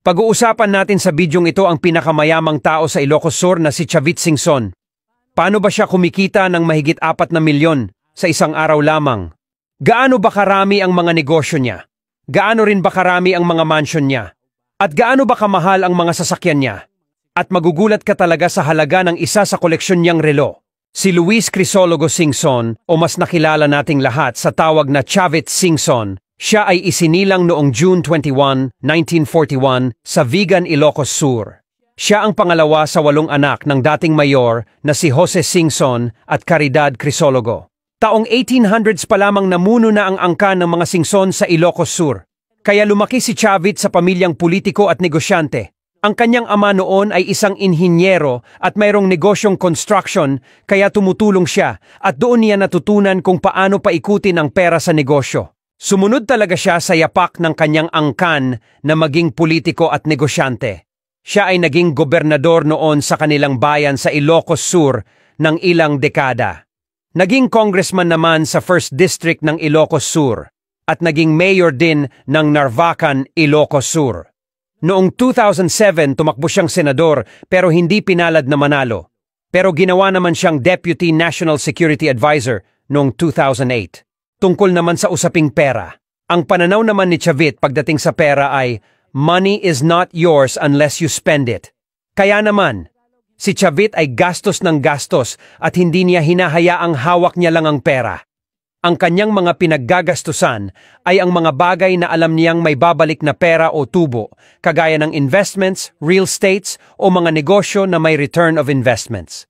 Pag-uusapan natin sa bidyong ito ang pinakamayamang tao sa Ilocos Sur na si Chavit Singson. Paano ba siya kumikita ng mahigit 4 na milyon sa isang araw lamang? Gaano ba karami ang mga negosyo niya? Gaano rin ba karami ang mga mansion niya? At gaano ba kamahal ang mga sasakyan niya? At magugulat ka talaga sa halaga ng isa sa koleksyon niyang relo. Si Luis Crisologo Singson, o mas nakilala nating lahat sa tawag na Chavit Singson, siya ay isinilang noong June 21, 1941 sa Vigan, Ilocos Sur. Siya ang pangalawa sa 8 anak ng dating mayor na si Jose Singson at Caridad Crisologo. Taong 1800s pa lamang namuno na ang angkan ng mga Singson sa Ilocos Sur. Kaya lumaki si Chavit sa pamilyang politiko at negosyante. Ang kanyang ama noon ay isang inhinyero at mayroong negosyong construction kaya tumutulong siya at doon niya natutunan kung paano paikutin ang pera sa negosyo. Sumunod talaga siya sa yapak ng kanyang angkan na maging politiko at negosyante. Siya ay naging gobernador noon sa kanilang bayan sa Ilocos Sur ng ilang dekada. Naging congressman naman sa 1st District ng Ilocos Sur at naging mayor din ng Narvacan, Ilocos Sur. Noong 2007 tumakbo siyang senador pero hindi pinalad na manalo. Pero ginawa naman siyang Deputy National Security Advisor noong 2008. Tungkol naman sa usaping pera. Ang pananaw naman ni Chavit pagdating sa pera ay, money is not yours unless you spend it. Kaya naman, si Chavit ay gastos ng gastos at hindi niya hinahayaang hawak niya lang ang pera. Ang kanyang mga pinaggagastusan ay ang mga bagay na alam niyang may babalik na pera o tubo, kagaya ng investments, real estates o mga negosyo na may return of investments.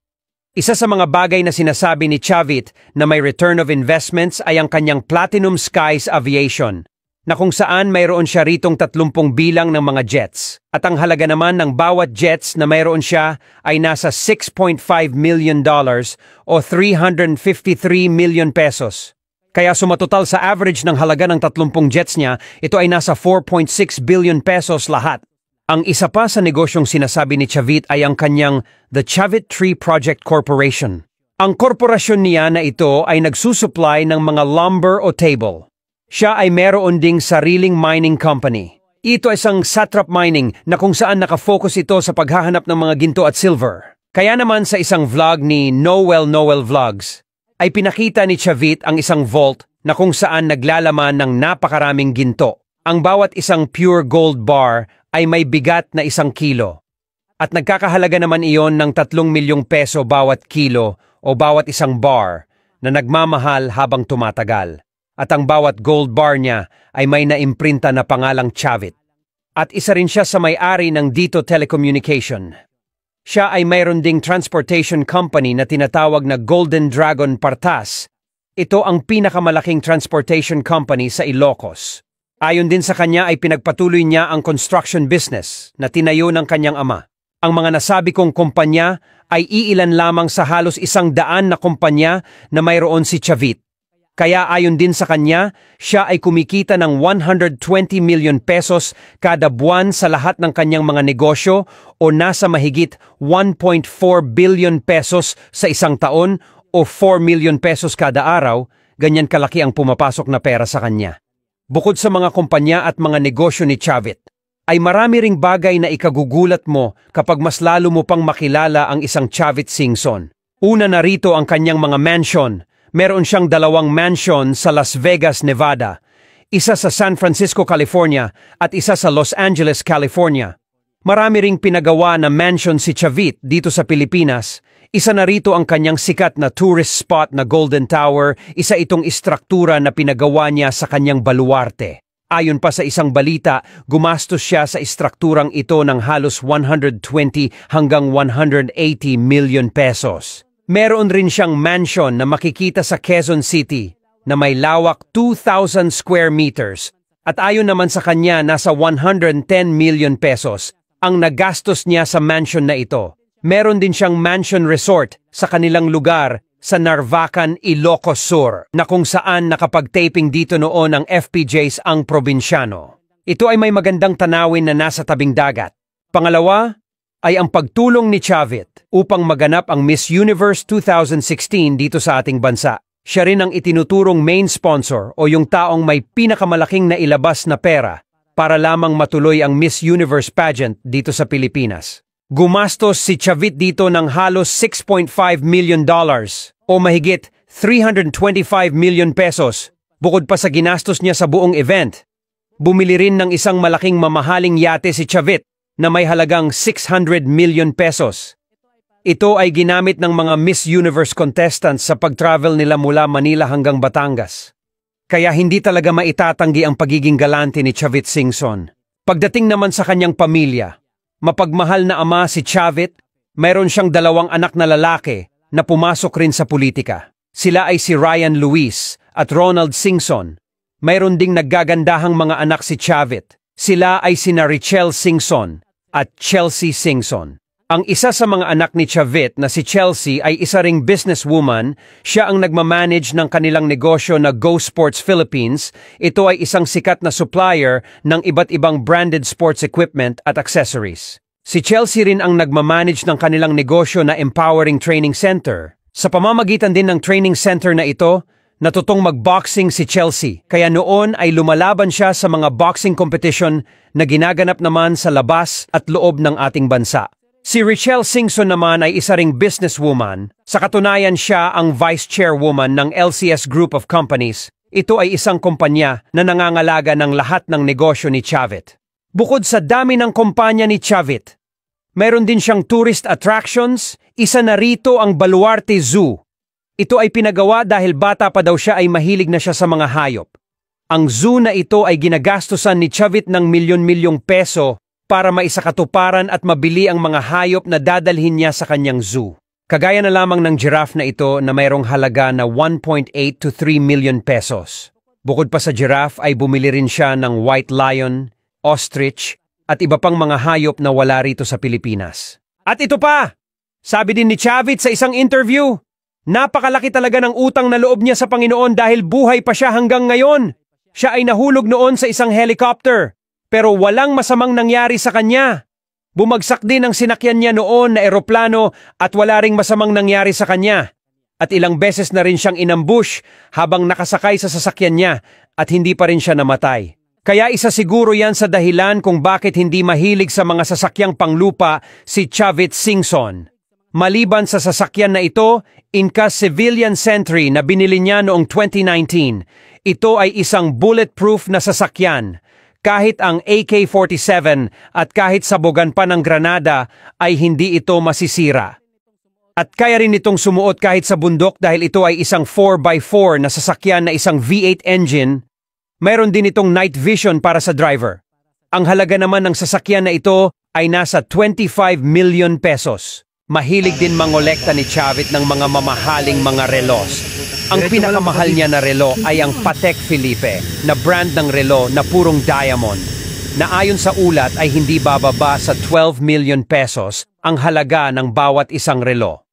Isa sa mga bagay na sinasabi ni Chavit na may return of investments ay ang kanyang Platinum Skies Aviation, na kung saan mayroon siya ritong 30 bilang ng mga jets. At ang halaga naman ng bawat jets na mayroon siya ay nasa $6.5 million o 353 million pesos. Kaya sumatotal sa average ng halaga ng 30 jets niya, ito ay nasa 4.6 billion pesos lahat. Ang isa pa sa negosyong sinasabi ni Chavit ay ang kanyang The Chavit Tree Project Corporation. Ang korporasyon niya na ito ay nagsusupply ng mga lumber o table. Siya ay meron ding sariling mining company. Ito ay isang satrap mining na kung saan nakafocus ito sa paghahanap ng mga ginto at silver. Kaya naman sa isang vlog ni Noel Vlogs, ay pinakita ni Chavit ang isang vault na kung saan naglalaman ng napakaraming ginto. Ang bawat isang pure gold bar ay may bigat na 1 kilo. At nagkakahalaga naman iyon ng 3 milyong peso bawat kilo o bawat isang bar na nagmamahal habang tumatagal. At ang bawat gold bar niya ay may naimprinta na pangalang Chavit. At isa rin siya sa may-ari ng Dito Telecommunication. Siya ay mayroon ding transportation company na tinatawag na Golden Dragon Partas. Ito ang pinakamalaking transportation company sa Ilocos. Ayon din sa kanya ay pinagpatuloy niya ang construction business na tinayo ng kanyang ama. Ang mga nasabi kong kumpanya ay iilan lamang sa halos 100 na kumpanya na mayroon si Chavit. Kaya ayon din sa kanya, siya ay kumikita ng 120 million pesos kada buwan sa lahat ng kanyang mga negosyo o nasa mahigit 1.4 billion pesos sa isang taon o 4 million pesos kada araw, ganyan kalaki ang pumapasok na pera sa kanya. Bukod sa mga kumpanya at mga negosyo ni Chavit, ay marami ring bagay na ikagugulat mo kapag mas lalo mo pang makilala ang isang Chavit Singson. Una na rito ang kanyang mga mansion. Meron siyang 2 mansion sa Las Vegas, Nevada, isa sa San Francisco, California at isa sa Los Angeles, California. Marami ring pinagawa na mansion si Chavit dito sa Pilipinas. Isa na rito ang kanyang sikat na tourist spot na Golden Tower, isa itong istruktura na pinagawa niya sa kanyang baluarte. Ayon pa sa isang balita, gumastos siya sa istrukturang ito ng halos 120 hanggang 180 million pesos. Meron rin siyang mansion na makikita sa Quezon City na may lawak 2,000 square meters at ayon naman sa kanya nasa 110 million pesos ang nagastos niya sa mansion na ito. Meron din siyang mansion resort sa kanilang lugar sa Narvacan, Ilocos Sur na kung saan nakapag-taping dito noon ang FPJs ang probinsyano. Ito ay may magandang tanawin na nasa tabing dagat. Pangalawa ay ang pagtulong ni Chavit upang maganap ang Miss Universe 2016 dito sa ating bansa. Siya rin ang itinuturong main sponsor o yung taong may pinakamalaking nailabas na pera para lamang matuloy ang Miss Universe pageant dito sa Pilipinas. Gumastos si Chavit dito ng halos $6.5 million o mahigit 325 million pesos. Bukod pa sa ginastos niya sa buong event, bumili rin ng isang malaking mamahaling yate si Chavit na may halagang 600 million pesos. Ito ay ginamit ng mga Miss Universe contestants sa pag-travel nila mula Manila hanggang Batangas. Kaya hindi talaga maitatanggi ang pagiging galante ni Chavit Singson. Pagdating naman sa kanyang pamilya, mapagmahal na ama si Chavit, mayroon siyang 2 anak na lalaki na pumasok rin sa politika. Sila ay si Ryan Luis at Ronald Singson. Mayroon ding naggagandahang mga anak si Chavit. Sila ay sina Richelle Singson at Chelsea Singson. Ang isa sa mga anak ni Chavit na si Chelsea ay isa ring businesswoman. Siya ang nagmamanage ng kanilang negosyo na Go Sports Philippines. Ito ay isang sikat na supplier ng iba't ibang branded sports equipment at accessories. Si Chelsea rin ang nagmamanage ng kanilang negosyo na Empowering Training Center. Sa pamamagitan din ng training center na ito, natutong mag-boxing si Chelsea. Kaya noon ay lumalaban siya sa mga boxing competition na ginaganap naman sa labas at loob ng ating bansa. Si Richelle Singson naman ay isa ring businesswoman. Sa katunayan siya ang vice chairwoman ng LCS Group of Companies. Ito ay isang kumpanya na nangangalaga ng lahat ng negosyo ni Chavit. Bukod sa dami ng kumpanya ni Chavit, mayroon din siyang tourist attractions. Isa na rito ang Baluarte Zoo. Ito ay pinagawa dahil bata pa daw siya ay mahilig na siya sa mga hayop. Ang zoo na ito ay ginagastusan ni Chavit ng milyon-milyong peso para maisakatuparan at mabili ang mga hayop na dadalhin niya sa kanyang zoo. Kagaya na lamang ng giraffe na ito na mayroong halaga na 1.8 to 3 million pesos. Bukod pa sa giraffe ay bumili rin siya ng white lion, ostrich, at iba pang mga hayop na wala rito sa Pilipinas. At ito pa! Sabi din ni Chavit sa isang interview, napakalaki talaga ng utang na loob niya sa Panginoon dahil buhay pa siya hanggang ngayon. Siya ay nahulog noon sa isang helicopter. Pero walang masamang nangyari sa kanya. Bumagsak din ang sinakyan niya noon na eroplano at wala ring masamang nangyari sa kanya. At ilang beses na rin siyang inambush habang nakasakay sa sasakyan niya at hindi pa rin siya namatay. Kaya isa siguro yan sa dahilan kung bakit hindi mahilig sa mga sasakyang panglupa si Chavit Singson. Maliban sa sasakyan na ito, Inca Civilian Sentry na binili niya noong 2019. Ito ay isang bulletproof na sasakyan. Kahit ang AK-47 at kahit sabugan pa ng granada ay hindi ito masisira. At kaya rin itong sumuot kahit sa bundok dahil ito ay isang 4x4 na sasakyan na isang V8 engine. Mayroon din itong night vision para sa driver. Ang halaga naman ng sasakyan na ito ay nasa 25 million pesos. Mahilig din mangolekta ni Chavit ng mga mamahaling mga relos. Ang pinakamahal niya na relo ay ang Patek Philippe na brand ng relo na purong diamond, na ayon sa ulat ay hindi bababa sa 12 million pesos ang halaga ng bawat isang relo.